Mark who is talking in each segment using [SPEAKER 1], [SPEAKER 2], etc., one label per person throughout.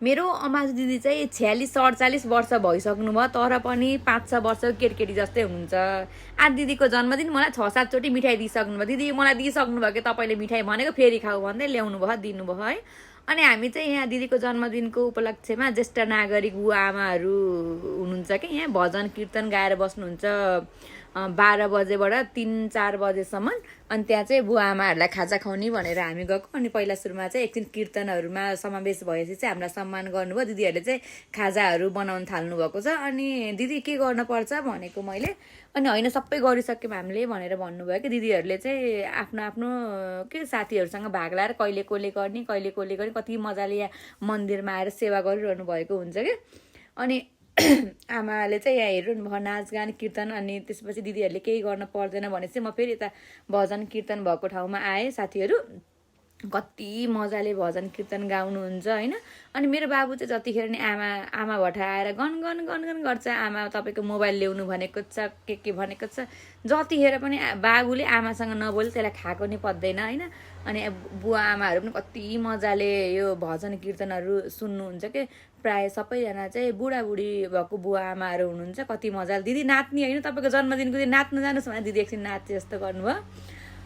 [SPEAKER 1] मेरो अमाजु दिदी चाहिँ 46-47 वर्ष भइसक्नु भयो, तर पनि 5-6 वर्ष केटी जस्तै हुनुहुन्छ। आज दिदीको जन्मदिन मलाई 6-7 चोटि मिठाई दिइसक्नु भयो। दिदी मलाई दिइसक्नु भयो कि तपाईँले मिठाई भनेको फेरि खाऊ भन्दै ल्याउनु भयो, दिनुभयो है। अनि हामी चाहिँ यहाँ दिदीको जन्मदिनको उपलक्ष्यमा ज्येष्ठ नागरिक बुवा आमाहरू हुनुहुन्छ कि यहाँ भजन कीर्तन गाएर बस्नुहुन्छ 12 बजेबाट 3-4 बजेसम्म। अनि त्यहाँ चाहिँ बुवा आमाहरूलाई खाजा खुवाउने भनेर हामी गएको। अनि पहिला सुरुमा चाहिँ एकछिन कीर्तनहरूमा समावेश भएपछि चाहिँ हामीलाई सम्मान गर्नुभयो। दिदीहरूले चाहिँ खाजाहरू बनाउन थाल्नु भएको छ। अनि दिदी के गर्नुपर्छ भनेको मैले, अनि होइन सबै गरिसक्यौँ हामीले भनेर भन्नुभयो कि दिदीहरूले चाहिँ आफ्नो आफ्नो के साथीहरूसँग भाग लाएर कहिले कसले गर्ने कहिले कसले गर्ने कति मजाले यहाँ मन्दिरमा आएर सेवा गरिरहनु भएको हुन्छ कि। अनि आमाले चाहिँ यहाँ हेर्नु भयो नाचगान कीर्तन। अनि त्यसपछि दिदीहरूले केही गर्न पर्दैन भनेपछि म फेरि यता भजन कीर्तन भएको ठाउँमा आएँ। साथीहरू कति मजाले भजन कीर्तन गाउनुहुन्छ होइन। अनि मेरो बाबु चाहिँ जतिखेर नि आमा भट्टा आएर गन गन गर्छ, आमा तपाईँको मोबाइल ल्याउनु भनेको छ के भनेको छ। जतिखेर पनि बाबुले आमासँग नबोले त्यसलाई खाएको नि पत्दैन होइन। अनि बुवा आमाहरू पनि कति मजाले यो भजन कीर्तनहरू सुन्नुहुन्छ कि। प्रायः सबैजना चाहिँ बुढाबुढी भएको बुवा आमाहरू हुनुहुन्छ, कति मजाले। दिदी नाच्ने होइन, तपाईँको जन्मदिनको दिन नाच्नु जानुहोस् भने दिदी एकछिन नाच्ने जस्तो गर्नुभयो।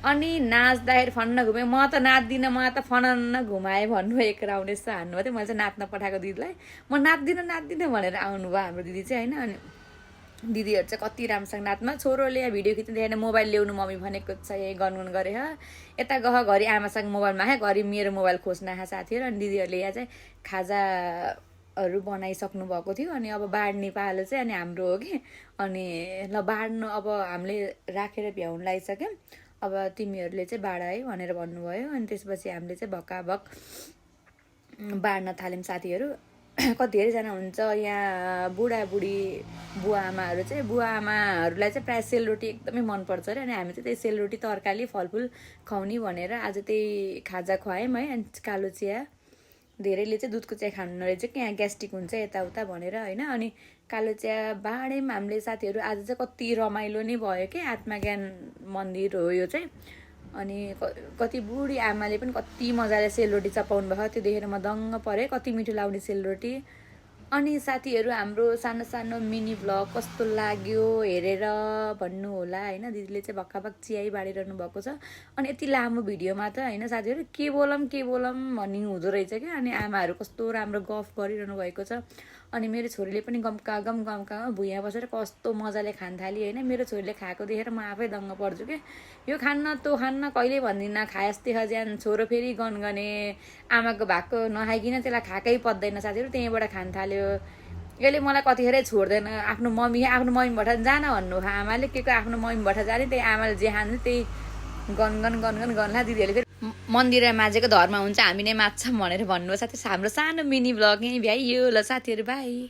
[SPEAKER 1] अनि नाच्दाखेरि फन्न घुमेँ, म त नाच्दिनँ, म त फनन्न घुमाएँ भन्नुभयो। एक राउन्ड यस्तो हान्नुभयो थियो। मैले चाहिँ नाच्न पठाएको दिदीलाई, म नाच्दिनँ भनेर आउनुभयो हाम्रो दिदी चाहिँ होइन। अनि दिदीहरू चाहिँ कति राम्रोसँग नाच्नु। छोरोले यहाँ भिडियो खिच्नु मोबाइल ल्याउनु मम्मी भनेको छ, यही गनगन गरे यता गह घरि आमासँग मोबाइल मागे, घरि मेरो मोबाइल खोज्न आए साथीहरू। अनि दिदीहरूले यहाँ चाहिँ खाजाहरू बनाइसक्नु भएको थियो। अनि अब बाँड्ने पालो चाहिँ अनि हाम्रो हो कि। अनि ल बाँड्नु अब हामीले राखेर भ्याउनु लागिसक्यौँ, अब तिमीहरूले चाहिँ बाँड है भनेर भन्नुभयो। अनि त्यसपछि हामीले चाहिँ भक्काभक बाँड्न थाल्यौँ साथीहरू। कति धेरैजना हुन्छ यहाँ बुढाबुढी बुवा आमाहरू चाहिँ, बुवा आमाहरूलाई चाहिँ प्रायः सेलरोटी एकदमै मनपर्छ अरे। अनि हामी चाहिँ त्यही सेलरोटी तरकारी फलफुल खुवाउने भनेर आज त्यही खाजा खुवायौँ है। अनि कालो चिया, धेरैले चाहिँ दुधको चिया खानु नरहेछ कि यहाँ ग्यास्ट्रिक हुन्छ यताउता भनेर होइन। अनि कालो चिया बाँड्यौँ हामीले साथीहरू। आज चाहिँ कति रमाइलो नै भयो कि, आत्मज्ञान मन्दिर हो यो चाहिँ। अनि कति बुढी आमाले पनि कति मजाले सेलरोटी चपाउनु भएको, त्यो देखेर म दङ्ग परेँ, कति मिठो लाग्ने सेलरोटी। अनि साथीहरू हाम्रो सानो सानो मिनी भ्लग कस्तो लाग्यो हेरेर भन्नु होला होइन। दिदीले चाहिँ भक्काभक चियाइ बाँडिरहनु भएको छ। अनि यति लामो भिडियोमा त होइन साथीहरू के बोलौँ भन्ने हुँदो रहेछ क्या। अनि आमाहरू कस्तो राम्रो गफ गरिरहनु भएको छ। अनि मेरो छोरीले पनि गमका भुइँमा बसेर कस्तो मजाले खान थाली होइन। मेरो छोरीले खाएको देखेर म आफै दङ्ग पर्छु कि, यो खान्न त्यो खान्न कहिले भन्दिनँ, खायस्ते खज्यान। छोरो फेरि गनगने आमाको भागको नखाइकन त्यसलाई खाएकै पत्दैन साथीहरू, त्यहीँबाट खान थाल्यो। यसले मलाई कतिखेरै छोड्दैन, आफ्नो मम्मी भट्टा जान भन्नु आमाले, के को आफ्नो मम्मी भट्टा जाने, त्यही आमाले जे खान्छ त्यही गनगन गर्ला। दिदीहरूले फेरि मन्दिरमा माझेको धर्म हुन्छ, हामी नै माच्छौँ भनेर भन्नुभयो साथी। हाम्रो सानो मिनी भ्लग यहीँ भ्याइयो। ल साथीहरू बाई।